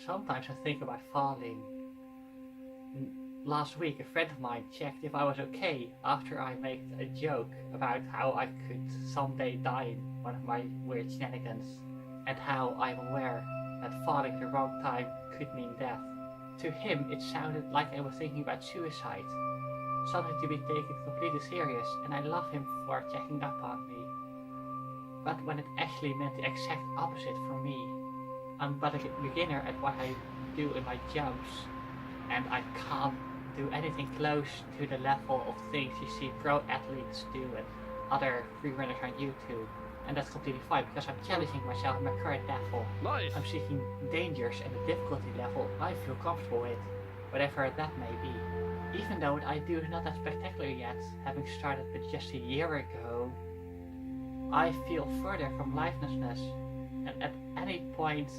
Sometimes I think about falling. Last week a friend of mine checked if I was okay after I made a joke about how I could someday die in one of my weird shenanigans, and how I'm aware that falling at the wrong time could mean death. To him it sounded like I was thinking about suicide, something to be taken completely serious, and I love him for checking up on me. But when it actually meant the exact opposite for me, I'm but a beginner at what I do in my jumps, and I can't do anything close to the level of things you see pro athletes do and other freerunners on YouTube. And that's completely fine because I'm challenging myself at my current level. Nice. I'm seeking dangers and the difficulty level I feel comfortable with, whatever that may be. Even though what I do is not that spectacular yet, having started with just a year ago, I feel further from lifelessness, and at any point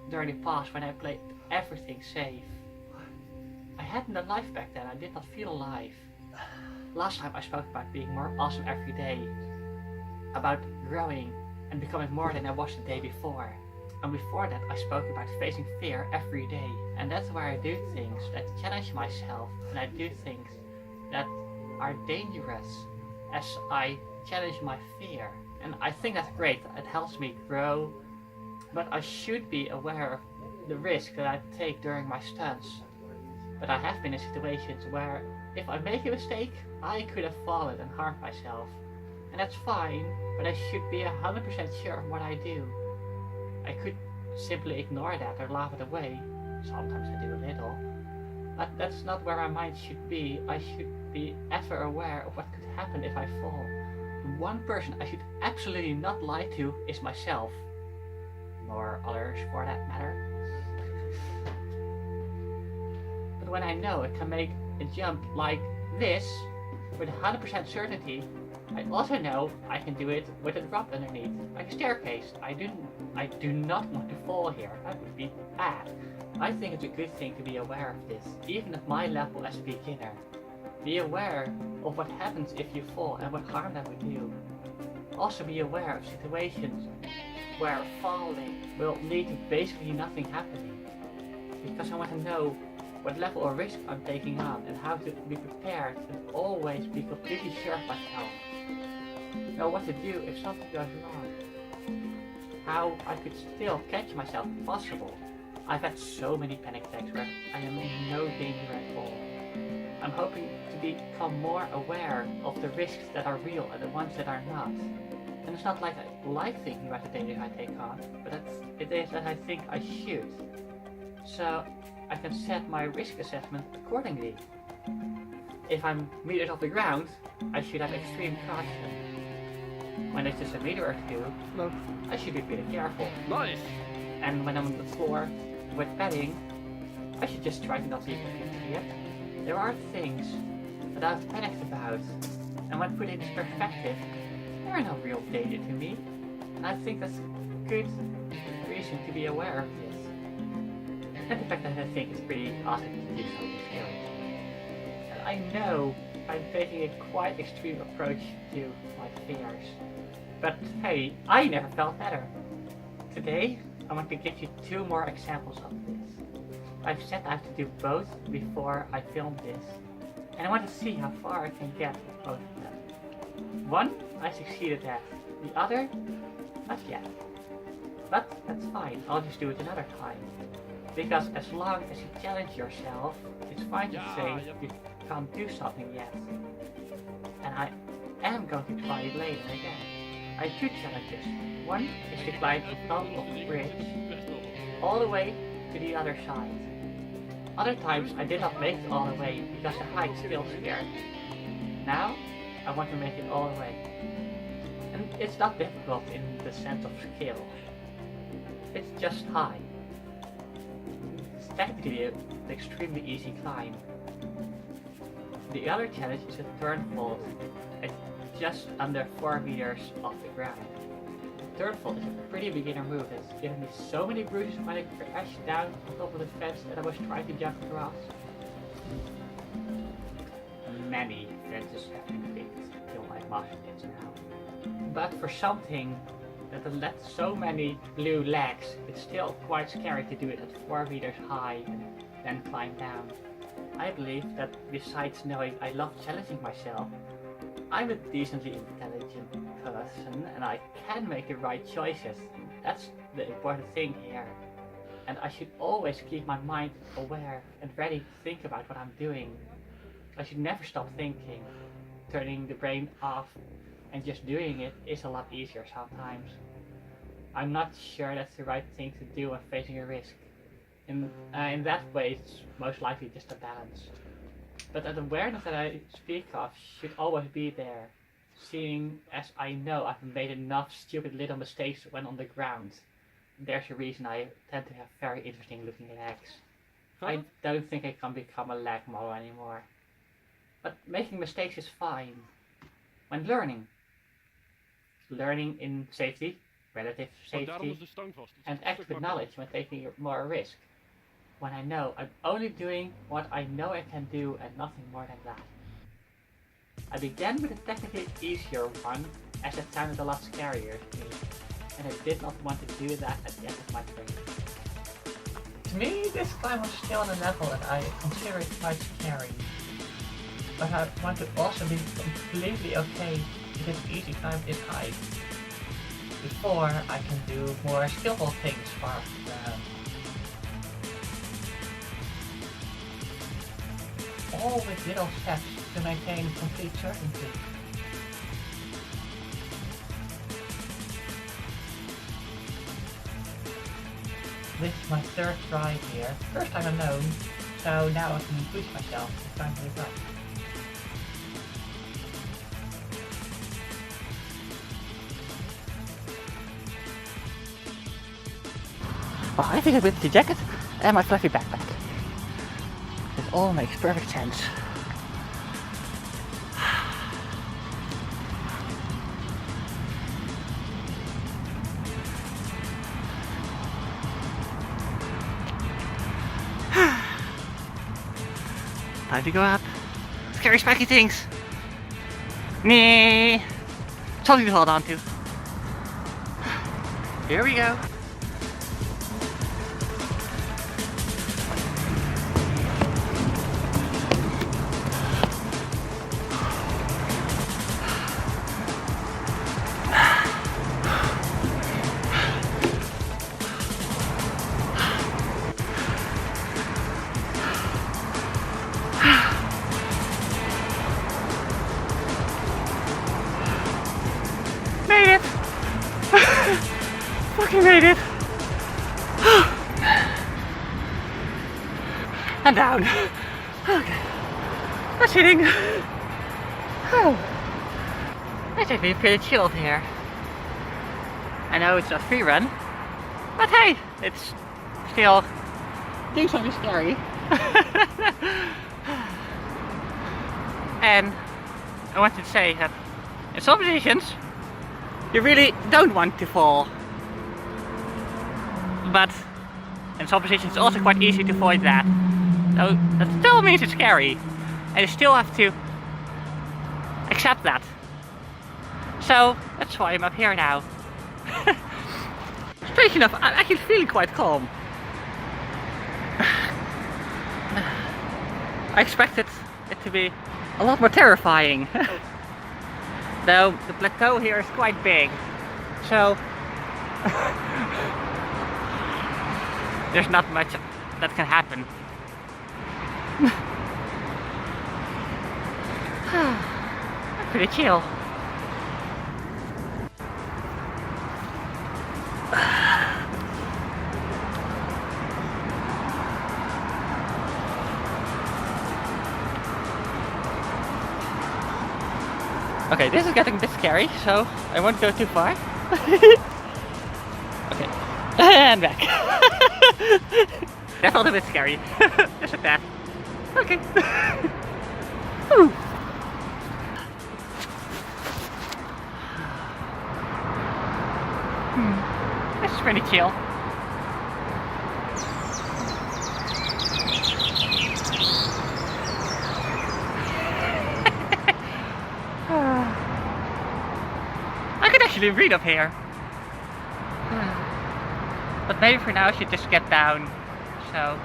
during the past when I played everything safe, I hadn't a life back then. I did not feel alive. Last time I spoke about being more awesome every day, about growing and becoming more than I was the day before. And before that I spoke about facing fear every day, and that's where I do things that challenge myself, and I do things that are dangerous as I challenge my fear. And I think that's great, it helps me grow, but I should be aware of the risk that I take during my stunts. But I have been in situations where if I make a mistake, I could have fallen and harmed myself. And that's fine, but I should be 100% sure of what I do. I could simply ignore that or laugh it away. Sometimes I do a little. But that's not where my mind should be. I should be ever aware of what could happen if I fall. The one person I should absolutely not lie to is myself. Nor others for that matter. But when I know I can make a jump like this with 100% certainty, I also know I can do it with a drop underneath, like a staircase. I do not want to fall here, that would be bad. I think it's a good thing to be aware of this, even at my level as a beginner. Be aware of what happens if you fall and what harm that would do. Also be aware of situations where falling will lead to basically nothing happening. Because I want to know what level of risk I'm taking on and how to be prepared and always be completely sure of myself. Know what to do if something goes wrong. How I could still catch myself if possible. I've had so many panic attacks where I am in no danger at all. I'm hoping to become more aware of the risks that are real and the ones that are not. And it's not like I like thinking about the dangers I take on, but it is that I think I should. So I can set my risk assessment accordingly. If I'm meters off the ground, I should have extreme caution. When it's just a meter or two, No. I should be pretty careful. Nice. And when I'm on the floor with padding, I should just try to not be an idiot. There are things that I've panicked about, and when put in perspective, they are no real danger to me. And I think that's a good reason to be aware of this. And the fact that I think it's pretty awesome to do something scary. And I know I'm taking a quite extreme approach to my fears. But hey, I never felt better. Today, I want to give you 2 more examples of this. I've set out to do both before I filmed this, and I want to see how far I can get with both of them. One, I succeeded at. The other, not yet. But that's fine, I'll just do it another time. Because as long as you challenge yourself, it's fine to say you can't do something yet. And I am going to try it later again. I have 2 challenges. One is to climb the top of the bridge, all the way to the other side. Other times I did not make it all the way because the height still scared me. Now, I want to make it all the way. And it's not difficult in the sense of skill. It's just high. It's technically an extremely easy climb. The other challenge is a turn vault at just under 4 meters off the ground. Turn vault is a pretty beginner move that's given me so many bruises when I crashed down on top of the fence that I was trying to jump across. Many fences have been fixed until I mastered it now. But for something that it led so many blue legs, it's still quite scary to do it at 4 meters high and then climb down. I believe that besides knowing I love challenging myself, I'm a decently intelligent person and I can make the right choices. That's the important thing here. And I should always keep my mind aware and ready to think about what I'm doing. I should never stop thinking. Turning the brain off and just doing it is a lot easier sometimes. I'm not sure that's the right thing to do when facing a risk. In that way, it's most likely just a balance. But that awareness that I speak of should always be there, seeing as I know I've made enough stupid little mistakes when on the ground. There's a reason I tend to have very interesting looking legs. I don't think I can become a leg model anymore. But making mistakes is fine. When learning in safety, relative safety, and act with knowledge when taking more risk. When I know I'm only doing what I know I can do and nothing more than that. I began with a technically easier one, as it sounded a lot scarier to me, and I did not want to do that at the end of my training. To me, this climb was still on a level that I consider quite scary. But I want to also be completely okay with this easy climb this height. Before I can do more skillful things far off the ground. All with little steps to maintain complete certainty. This is my third try here, first time alone, so now I can push myself to try to live up. Well, I think with the jacket and my fluffy backpack. It all makes perfect sense. Time to go up. Scary spiky things. Nee. Something to hold on to. Here we go. Made it! Fucking made it! And down. Okay. That's hitting. Oh. That's actually pretty chilled here. I know it's a free run, but hey, it's still doing something scary. And I wanted to say that in some positions you really don't want to fall, but in some positions it's also quite easy to avoid that. So that still means it's scary, and you still have to accept that. So that's why I'm up here now. Strange enough, I'm actually feeling quite calm. I expected it to be a lot more terrifying. Though the plateau here is quite big, so there's not much that can happen. Pretty chill. Okay, this is getting a bit scary, so I won't go too far. Okay, and back. That felt a bit scary. Just like that. Okay. This is pretty chill. I could actually read up here. maybe for now I should just get down. So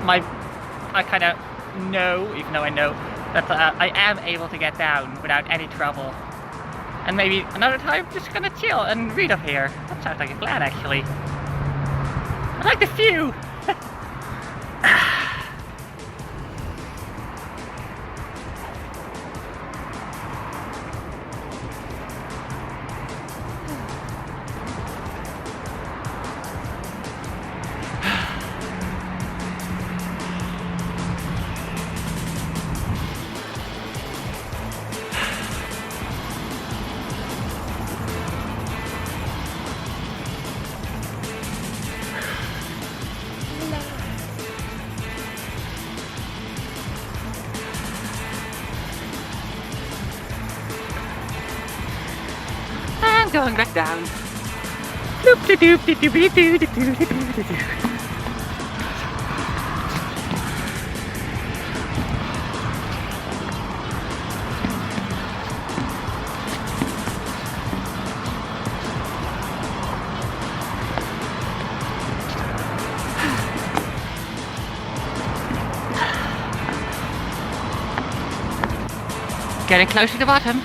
I kind of know, even though I know, that I am able to get down without any trouble. And maybe another time I'm just gonna chill and read up here. That sounds like a plan actually. I like the view! Going back down. Getting close to the bottom.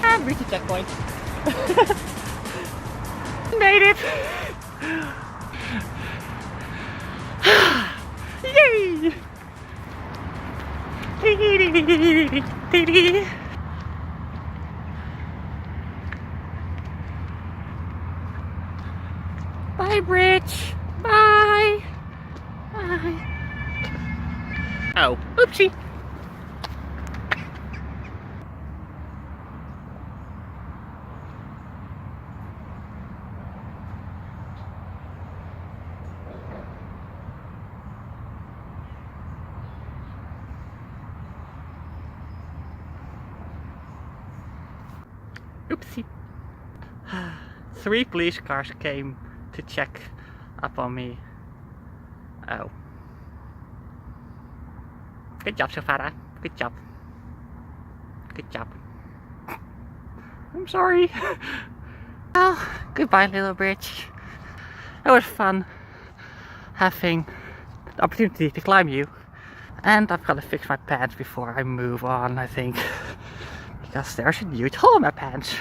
And reach the checkpoint. Made it! Yay! Bye, bridge. Bye. Bye. Oh, oopsie. Oopsie. 3 police cars came to check up on me. Oh. Good job, Silvana. Good job. Good job. I'm sorry. Well, goodbye, little bridge. It was fun having the opportunity to climb you. And I've got to fix my pants before I move on, I think. Because there's a huge hole in my pants.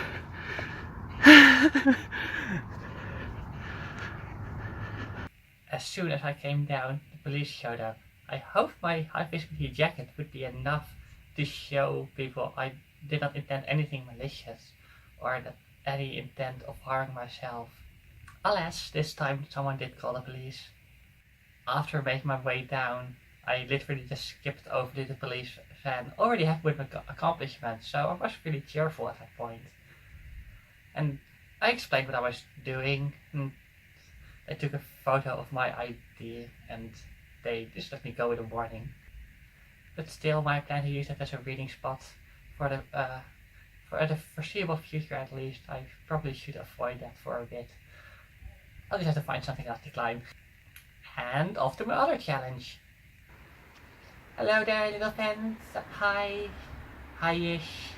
As soon as I came down, the police showed up. I hoped my high visibility jacket would be enough to show people I did not intend anything malicious or that any intent of harming myself. Alas, this time someone did call the police. After making my way down, I literally just skipped over to the police van, already happy with my accomplishments, so I was really cheerful at that point. And I explained what I was doing, and they took a photo of my ID, and they just let me go with a warning. But still, my plan to use it as a reading spot for the foreseeable future at least. I probably should avoid that for a bit. I'll just have to find something else to climb. And off to my other challenge. Hello there, little fans. Hi. Hi-ish.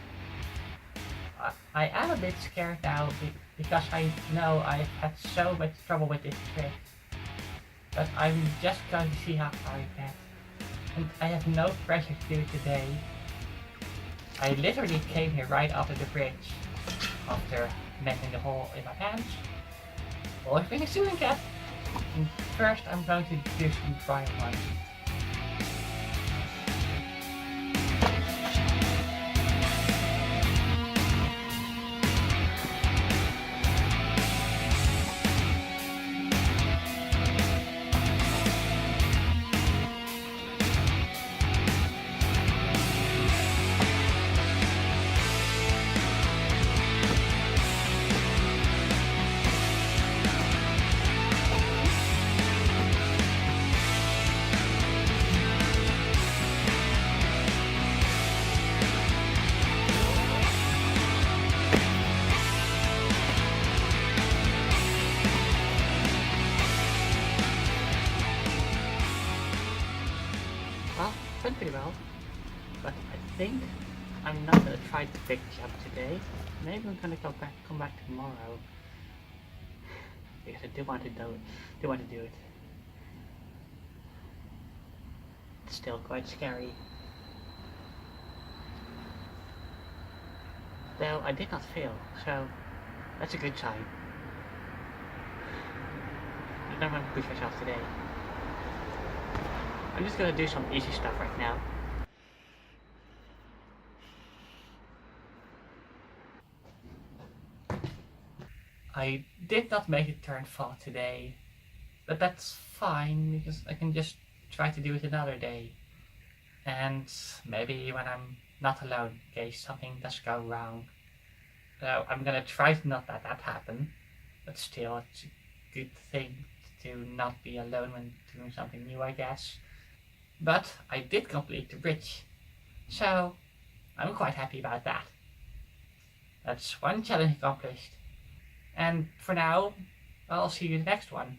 I am a bit scared now because I know I've had so much trouble with this trick. But I'm just going to see how far I get. And I have no pressure to do it today. I literally came here right after the bridge. After mending the hole in my pants. Always being a student cat. And first I'm going to do some dry ones. Went pretty well, but I think I'm not gonna try the big jump today. Maybe I'm gonna come back tomorrow. I do want to do it. It's still quite scary. Though I did not fail, so that's a good sign. I don't want to push myself today. I'm just gonna do some easy stuff right now. I did not make it turn fall today, but that's fine because I can just try to do it another day. And maybe when I'm not alone, in case something does go wrong. So I'm gonna try to not let that happen, but still it's a good thing to not be alone when doing something new, I guess. But I did complete the bridge, so I'm quite happy about that. That's one challenge accomplished. And for now, I'll see you in the next one.